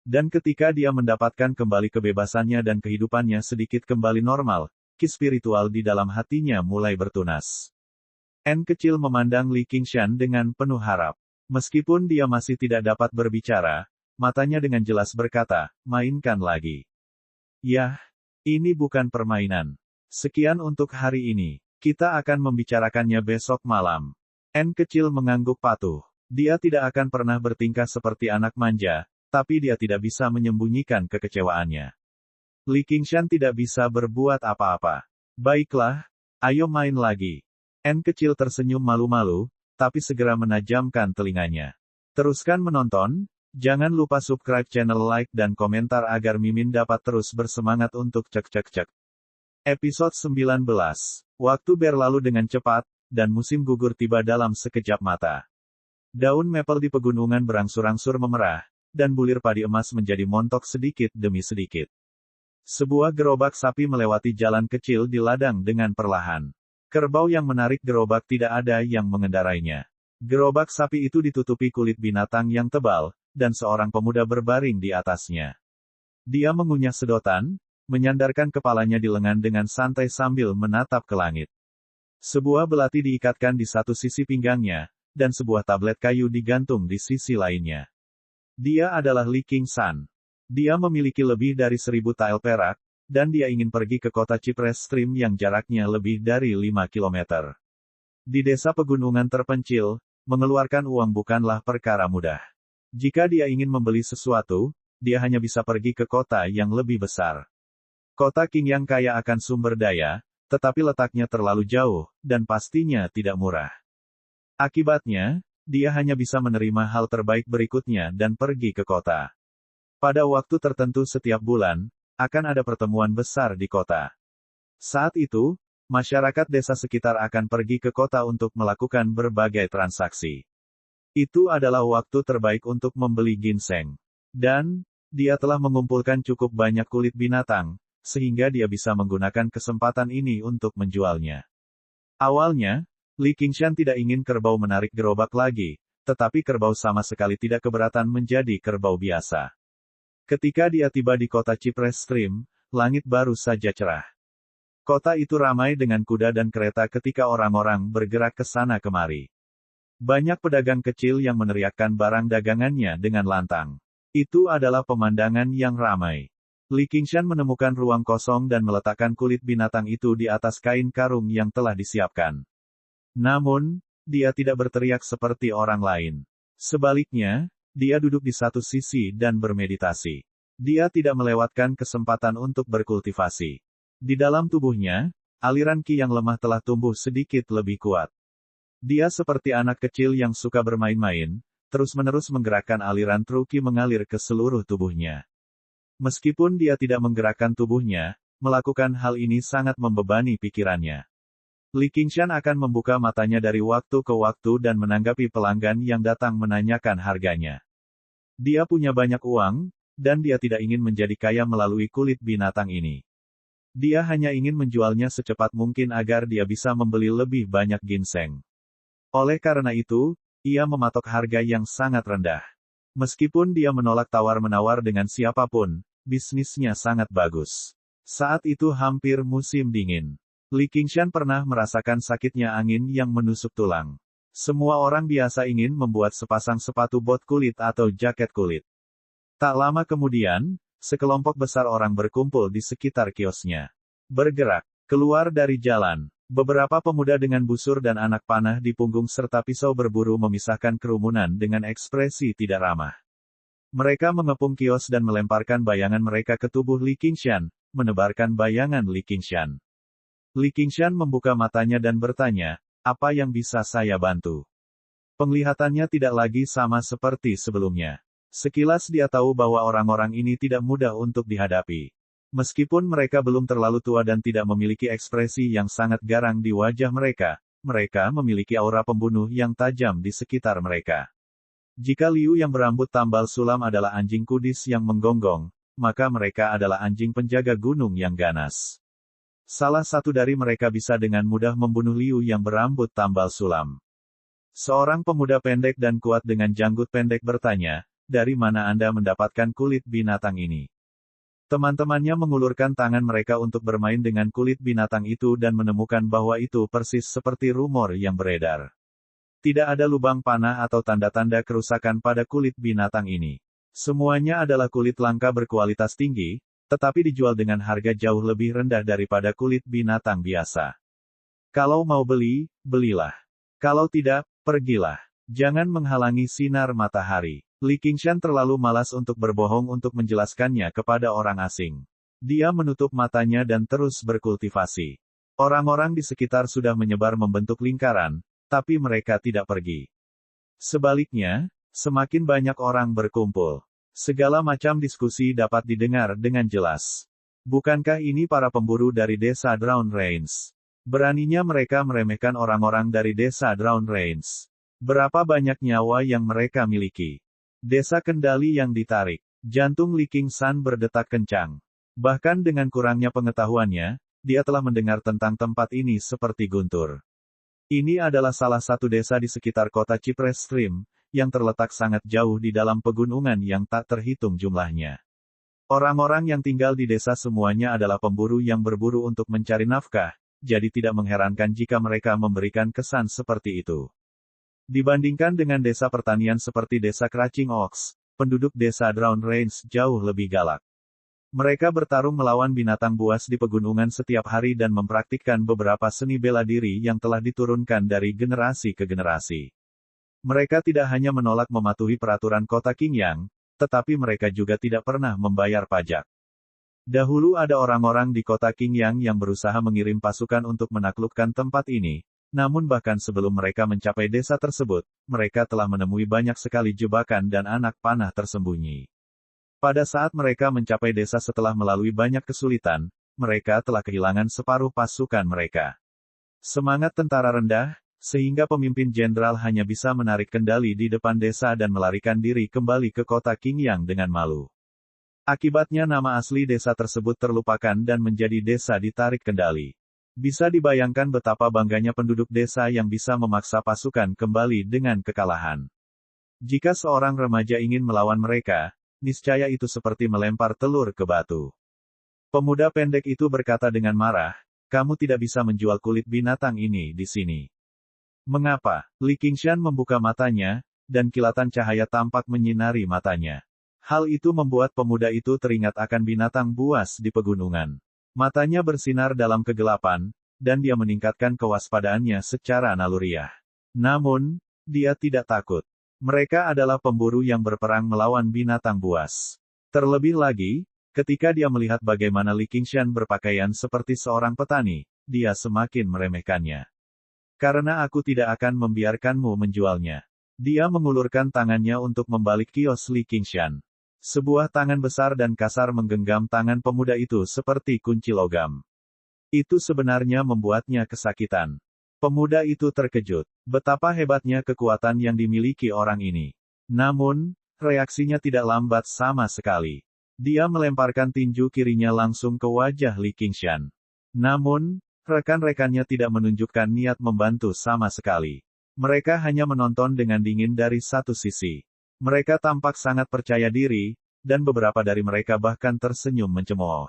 Dan ketika dia mendapatkan kembali kebebasannya dan kehidupannya sedikit kembali normal, Qi spiritual di dalam hatinya mulai bertunas. N kecil memandang Li Qingshan dengan penuh harap. Meskipun dia masih tidak dapat berbicara, matanya dengan jelas berkata, mainkan lagi. Yah, ini bukan permainan. Sekian untuk hari ini. Kita akan membicarakannya besok malam. N kecil mengangguk patuh. Dia tidak akan pernah bertingkah seperti anak manja, tapi dia tidak bisa menyembunyikan kekecewaannya. Li Qingshan tidak bisa berbuat apa-apa. Baiklah, ayo main lagi. N kecil tersenyum malu-malu, tapi segera menajamkan telinganya. Teruskan menonton, jangan lupa subscribe channel, like dan komentar agar Mimin dapat terus bersemangat untuk cek. Episode 19. Waktu berlalu dengan cepat, dan musim gugur tiba dalam sekejap mata. Daun maple di pegunungan berangsur-angsur memerah, dan bulir padi emas menjadi montok sedikit demi sedikit. Sebuah gerobak sapi melewati jalan kecil di ladang dengan perlahan. Kerbau yang menarik gerobak tidak ada yang mengendarainya. Gerobak sapi itu ditutupi kulit binatang yang tebal, dan seorang pemuda berbaring di atasnya. Dia mengunyah sedotan, menyandarkan kepalanya di lengan dengan santai sambil menatap ke langit. Sebuah belati diikatkan di satu sisi pinggangnya, dan sebuah tablet kayu digantung di sisi lainnya. Dia adalah Li Qingshan. Dia memiliki lebih dari 1000 tael perak, dan dia ingin pergi ke kota Cypress Stream yang jaraknya lebih dari 5 km. Di desa pegunungan terpencil, mengeluarkan uang bukanlah perkara mudah. Jika dia ingin membeli sesuatu, dia hanya bisa pergi ke kota yang lebih besar. Kota Qing yang kaya akan sumber daya, tetapi letaknya terlalu jauh, dan pastinya tidak murah. Akibatnya, dia hanya bisa menerima hal terbaik berikutnya dan pergi ke kota. Pada waktu tertentu setiap bulan, akan ada pertemuan besar di kota. Saat itu, masyarakat desa sekitar akan pergi ke kota untuk melakukan berbagai transaksi. Itu adalah waktu terbaik untuk membeli ginseng. Dan, dia telah mengumpulkan cukup banyak kulit binatang, sehingga dia bisa menggunakan kesempatan ini untuk menjualnya. Awalnya, Li Qingshan tidak ingin kerbau menarik gerobak lagi, tetapi kerbau sama sekali tidak keberatan menjadi kerbau biasa. Ketika dia tiba di kota Cypress Stream, langit baru saja cerah. Kota itu ramai dengan kuda dan kereta ketika orang-orang bergerak ke sana kemari. Banyak pedagang kecil yang meneriakkan barang dagangannya dengan lantang. Itu adalah pemandangan yang ramai. Li Qingshan menemukan ruang kosong dan meletakkan kulit binatang itu di atas kain karung yang telah disiapkan. Namun, dia tidak berteriak seperti orang lain. Sebaliknya, dia duduk di satu sisi dan bermeditasi. Dia tidak melewatkan kesempatan untuk berkultivasi. Di dalam tubuhnya, aliran Qi yang lemah telah tumbuh sedikit lebih kuat. Dia seperti anak kecil yang suka bermain-main, terus-menerus menggerakkan aliran True Qi mengalir ke seluruh tubuhnya. Meskipun dia tidak menggerakkan tubuhnya, melakukan hal ini sangat membebani pikirannya. Li Qingshan akan membuka matanya dari waktu ke waktu dan menanggapi pelanggan yang datang menanyakan harganya. Dia punya banyak uang, dan dia tidak ingin menjadi kaya melalui kulit binatang ini. Dia hanya ingin menjualnya secepat mungkin agar dia bisa membeli lebih banyak ginseng. Oleh karena itu, ia mematok harga yang sangat rendah. Meskipun dia menolak tawar-menawar dengan siapapun, bisnisnya sangat bagus. Saat itu hampir musim dingin. Li Qingshan pernah merasakan sakitnya angin yang menusuk tulang. Semua orang biasa ingin membuat sepasang sepatu bot kulit atau jaket kulit. Tak lama kemudian, sekelompok besar orang berkumpul di sekitar kiosnya. Bergerak keluar dari jalan. Beberapa pemuda dengan busur dan anak panah di punggung serta pisau berburu memisahkan kerumunan dengan ekspresi tidak ramah. Mereka mengepung kios dan melemparkan bayangan mereka ke tubuh Li Qingshan, menebarkan bayangan Li Qingshan. Li Qingshan membuka matanya dan bertanya, apa yang bisa saya bantu? Penglihatannya tidak lagi sama seperti sebelumnya. Sekilas dia tahu bahwa orang-orang ini tidak mudah untuk dihadapi. Meskipun mereka belum terlalu tua dan tidak memiliki ekspresi yang sangat garang di wajah mereka, mereka memiliki aura pembunuh yang tajam di sekitar mereka. Jika Liu yang berambut tambal sulam adalah anjing kudis yang menggonggong, maka mereka adalah anjing penjaga gunung yang ganas. Salah satu dari mereka bisa dengan mudah membunuh Liu yang berambut tambal sulam. Seorang pemuda pendek dan kuat dengan janggut pendek bertanya, dari mana Anda mendapatkan kulit binatang ini? Teman-temannya mengulurkan tangan mereka untuk bermain dengan kulit binatang itu dan menemukan bahwa itu persis seperti rumor yang beredar. Tidak ada lubang panah atau tanda-tanda kerusakan pada kulit binatang ini. Semuanya adalah kulit langka berkualitas tinggi, tetapi dijual dengan harga jauh lebih rendah daripada kulit binatang biasa. Kalau mau beli, belilah. Kalau tidak, pergilah. Jangan menghalangi sinar matahari. Li Qingshan terlalu malas untuk berbohong untuk menjelaskannya kepada orang asing. Dia menutup matanya dan terus berkultivasi. Orang-orang di sekitar sudah menyebar membentuk lingkaran, tapi mereka tidak pergi. Sebaliknya, semakin banyak orang berkumpul. Segala macam diskusi dapat didengar dengan jelas. Bukankah ini para pemburu dari desa Drown Rains? Beraninya mereka meremehkan orang-orang dari desa Drown Rains. Berapa banyak nyawa yang mereka miliki? Desa kendali yang ditarik. Jantung Li Qingshan berdetak kencang. Bahkan dengan kurangnya pengetahuannya, dia telah mendengar tentang tempat ini seperti guntur. Ini adalah salah satu desa di sekitar kota Cypress Stream, yang terletak sangat jauh di dalam pegunungan yang tak terhitung jumlahnya. Orang-orang yang tinggal di desa semuanya adalah pemburu yang berburu untuk mencari nafkah, jadi tidak mengherankan jika mereka memberikan kesan seperti itu. Dibandingkan dengan desa pertanian seperti desa Crouching Oaks, penduduk desa Drown Rains jauh lebih galak. Mereka bertarung melawan binatang buas di pegunungan setiap hari dan mempraktikkan beberapa seni bela diri yang telah diturunkan dari generasi ke generasi. Mereka tidak hanya menolak mematuhi peraturan kota Qingyang, tetapi mereka juga tidak pernah membayar pajak. Dahulu ada orang-orang di kota Qingyang yang berusaha mengirim pasukan untuk menaklukkan tempat ini, namun bahkan sebelum mereka mencapai desa tersebut, mereka telah menemui banyak sekali jebakan dan anak panah tersembunyi. Pada saat mereka mencapai desa setelah melalui banyak kesulitan, mereka telah kehilangan separuh pasukan mereka. Semangat tentara rendah, sehingga pemimpin jenderal hanya bisa menarik kendali di depan desa dan melarikan diri kembali ke kota Qingyang dengan malu. Akibatnya nama asli desa tersebut terlupakan dan menjadi desa ditarik kendali. Bisa dibayangkan betapa bangganya penduduk desa yang bisa memaksa pasukan kembali dengan kekalahan. Jika seorang remaja ingin melawan mereka, niscaya itu seperti melempar telur ke batu. Pemuda pendek itu berkata dengan marah, kamu tidak bisa menjual kulit binatang ini di sini. Mengapa? Li Qingshan membuka matanya, dan kilatan cahaya tampak menyinari matanya. Hal itu membuat pemuda itu teringat akan binatang buas di pegunungan. Matanya bersinar dalam kegelapan, dan dia meningkatkan kewaspadaannya secara naluriah. Namun, dia tidak takut. Mereka adalah pemburu yang berperang melawan binatang buas. Terlebih lagi, ketika dia melihat bagaimana Li Qingshan berpakaian seperti seorang petani, dia semakin meremehkannya. Karena aku tidak akan membiarkanmu menjualnya. Dia mengulurkan tangannya untuk membalik kios Li Qingshan. Sebuah tangan besar dan kasar menggenggam tangan pemuda itu seperti kunci logam. Itu sebenarnya membuatnya kesakitan. Pemuda itu terkejut. Betapa hebatnya kekuatan yang dimiliki orang ini. Namun, reaksinya tidak lambat sama sekali. Dia melemparkan tinju kirinya langsung ke wajah Li Qingshan. Namun, rekan-rekannya tidak menunjukkan niat membantu sama sekali. Mereka hanya menonton dengan dingin dari satu sisi. Mereka tampak sangat percaya diri, dan beberapa dari mereka bahkan tersenyum mencemooh.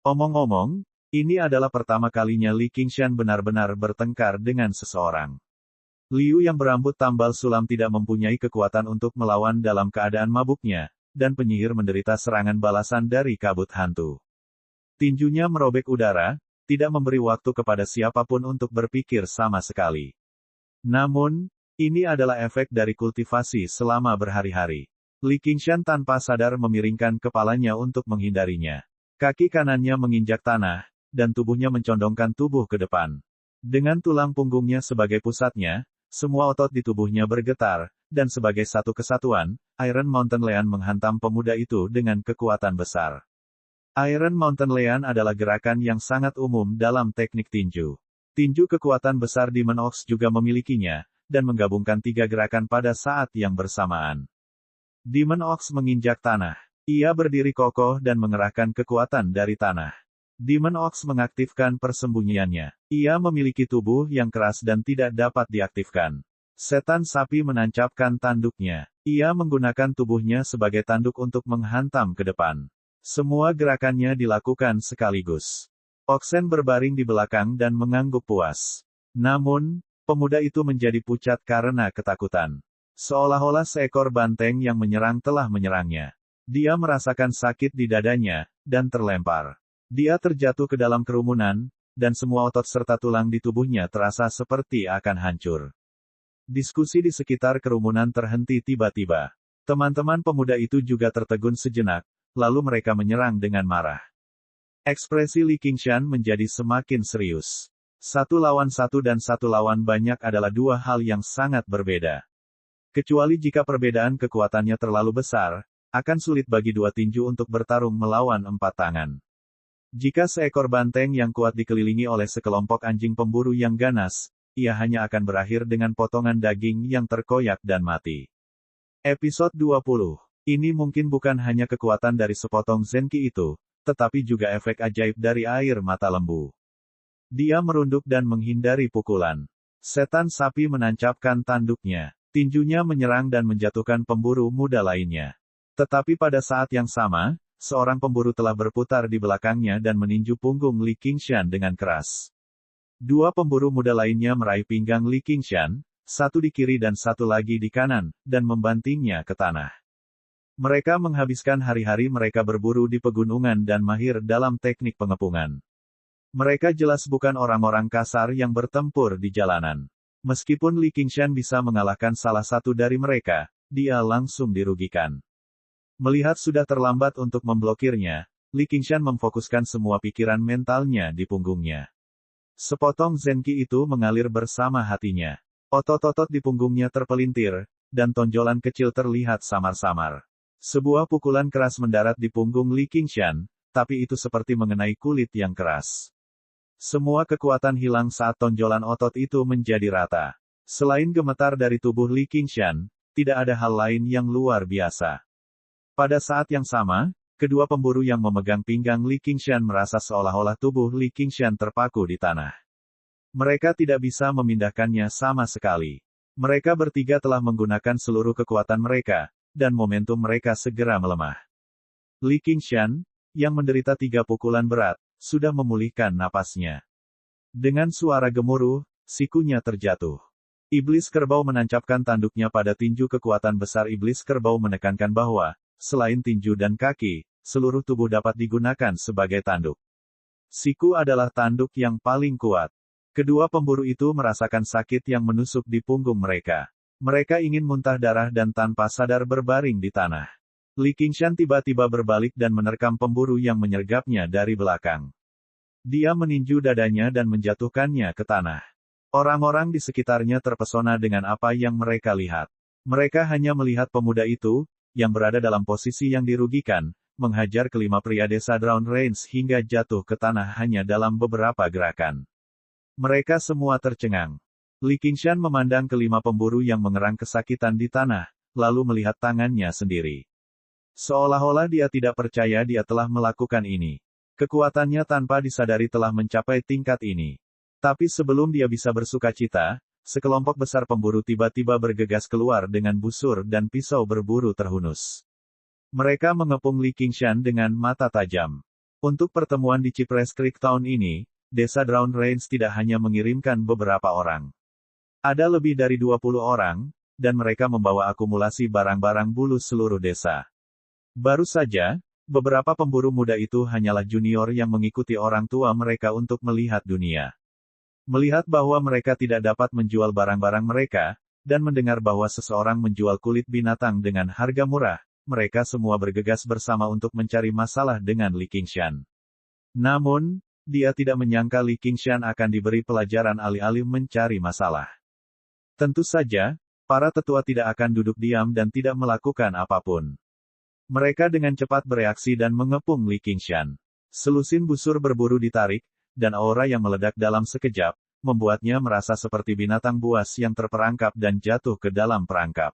Omong-omong, ini adalah pertama kalinya Li Qingshan benar-benar bertengkar dengan seseorang. Liu yang berambut tambal sulam tidak mempunyai kekuatan untuk melawan dalam keadaan mabuknya, dan penyihir menderita serangan balasan dari kabut hantu. Tinjunya merobek udara, tidak memberi waktu kepada siapapun untuk berpikir sama sekali. Namun, ini adalah efek dari kultivasi selama berhari-hari. Li Qingshan tanpa sadar memiringkan kepalanya untuk menghindarinya. Kaki kanannya menginjak tanah, dan tubuhnya mencondongkan tubuh ke depan. Dengan tulang punggungnya sebagai pusatnya, semua otot di tubuhnya bergetar, dan sebagai satu kesatuan, Iron Mountain Lean menghantam pemuda itu dengan kekuatan besar. Iron Mountain Lean adalah gerakan yang sangat umum dalam teknik tinju. Tinju kekuatan besar Demon Ox juga memilikinya, dan menggabungkan tiga gerakan pada saat yang bersamaan. Demon Ox menginjak tanah. Ia berdiri kokoh dan mengerahkan kekuatan dari tanah. Demon Ox mengaktifkan persembunyiannya. Ia memiliki tubuh yang keras dan tidak dapat diaktifkan. Setan sapi menancapkan tanduknya. Ia menggunakan tubuhnya sebagai tanduk untuk menghantam ke depan. Semua gerakannya dilakukan sekaligus. Oxen berbaring di belakang dan mengangguk puas. Namun, pemuda itu menjadi pucat karena ketakutan. Seolah-olah seekor banteng yang menyerang telah menyerangnya. Dia merasakan sakit di dadanya, dan terlempar. Dia terjatuh ke dalam kerumunan, dan semua otot serta tulang di tubuhnya terasa seperti akan hancur. Diskusi di sekitar kerumunan terhenti tiba-tiba. Teman-teman pemuda itu juga tertegun sejenak, lalu mereka menyerang dengan marah. Ekspresi Li Qingshan menjadi semakin serius. Satu lawan satu dan satu lawan banyak adalah dua hal yang sangat berbeda. Kecuali jika perbedaan kekuatannya terlalu besar, akan sulit bagi dua tinju untuk bertarung melawan empat tangan. Jika seekor banteng yang kuat dikelilingi oleh sekelompok anjing pemburu yang ganas, ia hanya akan berakhir dengan potongan daging yang terkoyak dan mati. Episode 20. Ini mungkin bukan hanya kekuatan dari sepotong Zenki itu, tetapi juga efek ajaib dari air mata lembu. Dia merunduk dan menghindari pukulan. Setan sapi menancapkan tanduknya. Tinjunya menyerang dan menjatuhkan pemburu muda lainnya. Tetapi pada saat yang sama, seorang pemburu telah berputar di belakangnya dan meninju punggung Li Qingshan dengan keras. Dua pemburu muda lainnya meraih pinggang Li Qingshan, satu di kiri dan satu lagi di kanan, dan membantingnya ke tanah. Mereka menghabiskan hari-hari mereka berburu di pegunungan dan mahir dalam teknik pengepungan. Mereka jelas bukan orang-orang kasar yang bertempur di jalanan. Meskipun Li Qingshan bisa mengalahkan salah satu dari mereka, dia langsung dirugikan. Melihat sudah terlambat untuk memblokirnya, Li Qingshan memfokuskan semua pikiran mentalnya di punggungnya. Sepotong Zenki itu mengalir bersama hatinya. Otot-otot di punggungnya terpelintir, dan tonjolan kecil terlihat samar-samar. Sebuah pukulan keras mendarat di punggung Li Qingshan, tapi itu seperti mengenai kulit yang keras. Semua kekuatan hilang saat tonjolan otot itu menjadi rata. Selain gemetar dari tubuh Li Qingshan, tidak ada hal lain yang luar biasa. Pada saat yang sama, kedua pemburu yang memegang pinggang Li Qingshan merasa seolah-olah tubuh Li Qingshan terpaku di tanah. Mereka tidak bisa memindahkannya sama sekali. Mereka bertiga telah menggunakan seluruh kekuatan mereka, dan momentum mereka segera melemah. Li Qingshan, yang menderita 3 pukulan berat, sudah memulihkan napasnya. Dengan suara gemuruh, sikunya terjatuh. Iblis kerbau menancapkan tanduknya pada tinju kekuatan besar iblis kerbau menekankan bahwa, selain tinju dan kaki, seluruh tubuh dapat digunakan sebagai tanduk. Siku adalah tanduk yang paling kuat. Kedua pemburu itu merasakan sakit yang menusuk di punggung mereka. Mereka ingin muntah darah dan tanpa sadar berbaring di tanah. Li Qingshan tiba-tiba berbalik dan menerkam pemburu yang menyergapnya dari belakang. Dia meninju dadanya dan menjatuhkannya ke tanah. Orang-orang di sekitarnya terpesona dengan apa yang mereka lihat. Mereka hanya melihat pemuda itu, yang berada dalam posisi yang dirugikan, menghajar kelima pria desa Drown Range hingga jatuh ke tanah hanya dalam beberapa gerakan. Mereka semua tercengang. Li Qingshan memandang kelima pemburu yang mengerang kesakitan di tanah, lalu melihat tangannya sendiri. Seolah-olah dia tidak percaya dia telah melakukan ini. Kekuatannya tanpa disadari telah mencapai tingkat ini. Tapi sebelum dia bisa bersukacita, sekelompok besar pemburu tiba-tiba bergegas keluar dengan busur dan pisau berburu terhunus. Mereka mengepung Li Qingshan dengan mata tajam. Untuk pertemuan di Cypress Creek tahun ini, Desa Drown Range tidak hanya mengirimkan beberapa orang. Ada lebih dari 20 orang, dan mereka membawa akumulasi barang-barang bulus seluruh desa. Baru saja, beberapa pemburu muda itu hanyalah junior yang mengikuti orang tua mereka untuk melihat dunia. Melihat bahwa mereka tidak dapat menjual barang-barang mereka, dan mendengar bahwa seseorang menjual kulit binatang dengan harga murah, mereka semua bergegas bersama untuk mencari masalah dengan Li Qingshan. Namun, dia tidak menyangka Li Qingshan akan diberi pelajaran alih-alih mencari masalah. Tentu saja, para tetua tidak akan duduk diam dan tidak melakukan apapun. Mereka dengan cepat bereaksi dan mengepung Li Qingshan. Selusin busur berburu ditarik, dan aura yang meledak dalam sekejap, membuatnya merasa seperti binatang buas yang terperangkap dan jatuh ke dalam perangkap.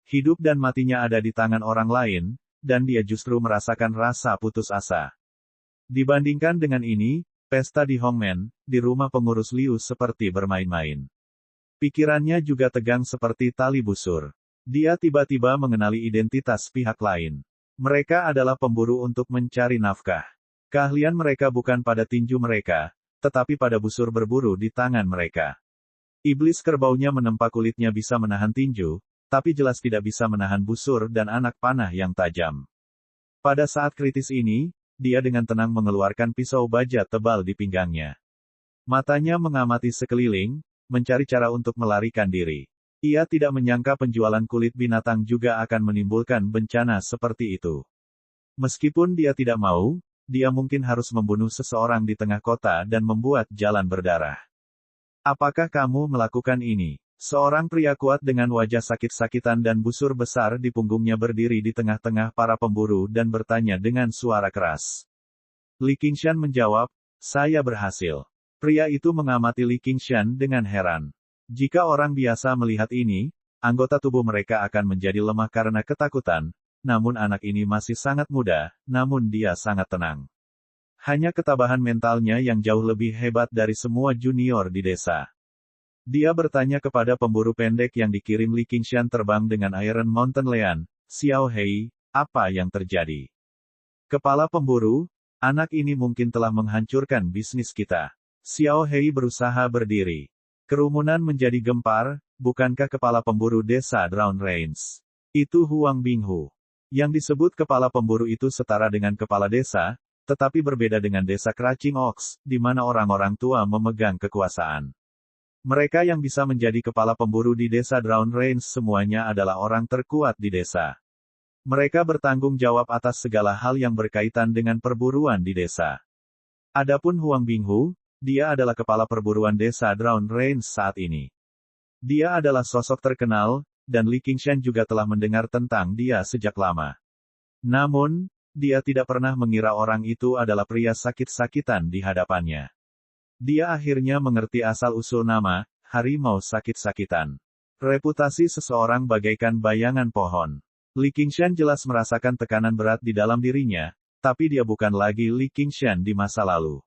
Hidup dan matinya ada di tangan orang lain, dan dia justru merasakan rasa putus asa. Dibandingkan dengan ini, pesta di Hongmen, di rumah pengurus Liu seperti bermain-main. Pikirannya juga tegang seperti tali busur. Dia tiba-tiba mengenali identitas pihak lain. Mereka adalah pemburu untuk mencari nafkah. Keahlian mereka bukan pada tinju mereka, tetapi pada busur berburu di tangan mereka. Iblis kerbaunya menempa kulitnya bisa menahan tinju, tapi jelas tidak bisa menahan busur dan anak panah yang tajam. Pada saat kritis ini, dia dengan tenang mengeluarkan pisau baja tebal di pinggangnya. Matanya mengamati sekeliling, mencari cara untuk melarikan diri. Ia tidak menyangka penjualan kulit binatang juga akan menimbulkan bencana seperti itu. Meskipun dia tidak mau, dia mungkin harus membunuh seseorang di tengah kota dan membuat jalan berdarah. Apakah kamu melakukan ini? Seorang pria kuat dengan wajah sakit-sakitan dan busur besar di punggungnya berdiri di tengah-tengah para pemburu dan bertanya dengan suara keras. Li Qingshan menjawab, "Saya berhasil." Pria itu mengamati Li Qingshan dengan heran. Jika orang biasa melihat ini, anggota tubuh mereka akan menjadi lemah karena ketakutan, namun anak ini masih sangat muda, namun dia sangat tenang. Hanya ketabahan mentalnya yang jauh lebih hebat dari semua junior di desa. Dia bertanya kepada pemburu pendek yang dikirim Li Qingshan terbang dengan Iron Mountain Lion, "Xiao Hei, apa yang terjadi?" Kepala pemburu, "Anak ini mungkin telah menghancurkan bisnis kita." Xiao Hei berusaha berdiri. Kerumunan menjadi gempar, bukankah kepala pemburu desa Drown Range? Itu Huang Binghu. Yang disebut kepala pemburu itu setara dengan kepala desa, tetapi berbeda dengan desa Crouching Ox, di mana orang-orang tua memegang kekuasaan. Mereka yang bisa menjadi kepala pemburu di desa Drown Range semuanya adalah orang terkuat di desa. Mereka bertanggung jawab atas segala hal yang berkaitan dengan perburuan di desa. Adapun Huang Binghu, dia adalah kepala perburuan desa Drown Range saat ini. Dia adalah sosok terkenal, dan Li Qingshan juga telah mendengar tentang dia sejak lama. Namun, dia tidak pernah mengira orang itu adalah pria sakit-sakitan di hadapannya. Dia akhirnya mengerti asal-usul nama, harimau sakit-sakitan. Reputasi seseorang bagaikan bayangan pohon. Li Qingshan jelas merasakan tekanan berat di dalam dirinya, tapi dia bukan lagi Li Qingshan di masa lalu.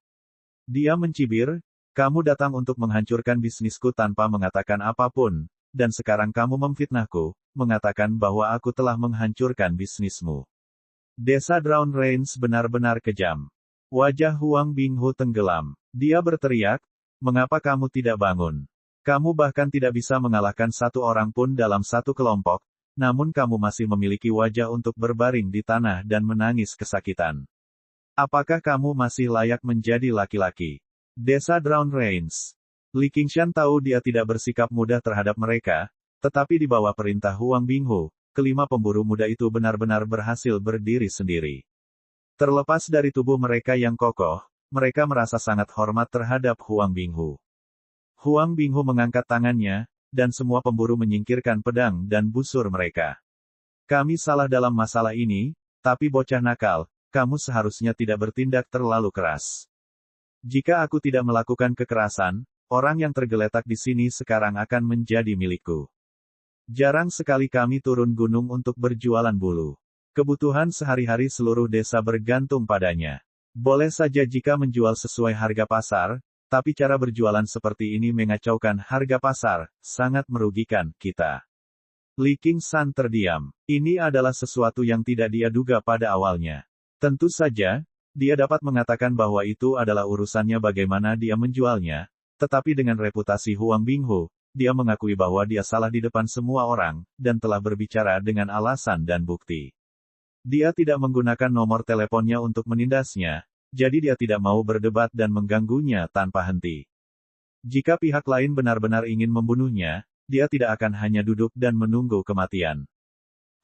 Dia mencibir, "Kamu datang untuk menghancurkan bisnisku tanpa mengatakan apapun, dan sekarang kamu memfitnahku, mengatakan bahwa aku telah menghancurkan bisnismu." Desa Drown Range benar-benar kejam. Wajah Huang Binghu tenggelam. Dia berteriak, "Mengapa kamu tidak bangun? Kamu bahkan tidak bisa mengalahkan satu orang pun dalam satu kelompok, namun kamu masih memiliki wajah untuk berbaring di tanah dan menangis kesakitan. Apakah kamu masih layak menjadi laki-laki? Desa Drown Rains. Li Qingshan tahu dia tidak bersikap mudah terhadap mereka, tetapi di bawah perintah Huang Binghu, kelima pemburu muda itu benar-benar berhasil berdiri sendiri. Terlepas dari tubuh mereka yang kokoh, mereka merasa sangat hormat terhadap Huang Binghu. Huang Binghu mengangkat tangannya, dan semua pemburu menyingkirkan pedang dan busur mereka. Kami salah dalam masalah ini, tapi bocah nakal, kamu seharusnya tidak bertindak terlalu keras. Jika aku tidak melakukan kekerasan, orang yang tergeletak di sini sekarang akan menjadi milikku. Jarang sekali kami turun gunung untuk berjualan bulu. Kebutuhan sehari-hari seluruh desa bergantung padanya. Boleh saja jika menjual sesuai harga pasar, tapi cara berjualan seperti ini mengacaukan harga pasar, sangat merugikan kita. Li Qingshan terdiam. Ini adalah sesuatu yang tidak dia duga pada awalnya. Tentu saja, dia dapat mengatakan bahwa itu adalah urusannya bagaimana dia menjualnya, tetapi dengan reputasi Huang Binghu, dia mengakui bahwa dia salah di depan semua orang, dan telah berbicara dengan alasan dan bukti. Dia tidak menggunakan nomor teleponnya untuk menindasnya, jadi dia tidak mau berdebat dan mengganggunya tanpa henti. Jika pihak lain benar-benar ingin membunuhnya, dia tidak akan hanya duduk dan menunggu kematian.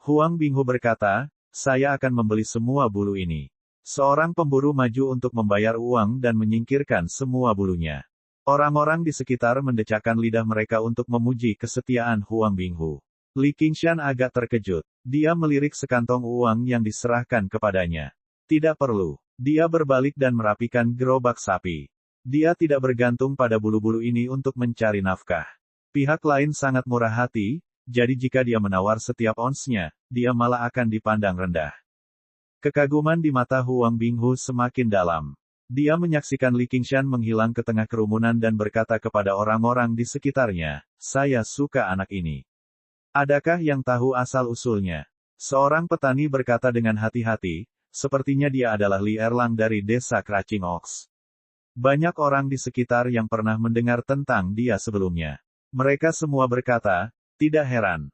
Huang Binghu berkata, saya akan membeli semua bulu ini. Seorang pemburu maju untuk membayar uang dan menyingkirkan semua bulunya. Orang-orang di sekitar mendecakkan lidah mereka untuk memuji kesetiaan Huang Binghu. Li Qingshan agak terkejut. Dia melirik sekantong uang yang diserahkan kepadanya. Tidak perlu. Dia berbalik dan merapikan gerobak sapi. Dia tidak bergantung pada bulu-bulu ini untuk mencari nafkah. Pihak lain sangat murah hati, jadi jika dia menawar setiap onsnya, dia malah akan dipandang rendah. Kekaguman di mata Huang Binghu semakin dalam. Dia menyaksikan Li Qingshan menghilang ke tengah kerumunan dan berkata kepada orang-orang di sekitarnya, saya suka anak ini. Adakah yang tahu asal-usulnya? Seorang petani berkata dengan hati-hati, sepertinya dia adalah Li Erlang dari desa Craching Ox. Banyak orang di sekitar yang pernah mendengar tentang dia sebelumnya. Mereka semua berkata, tidak heran.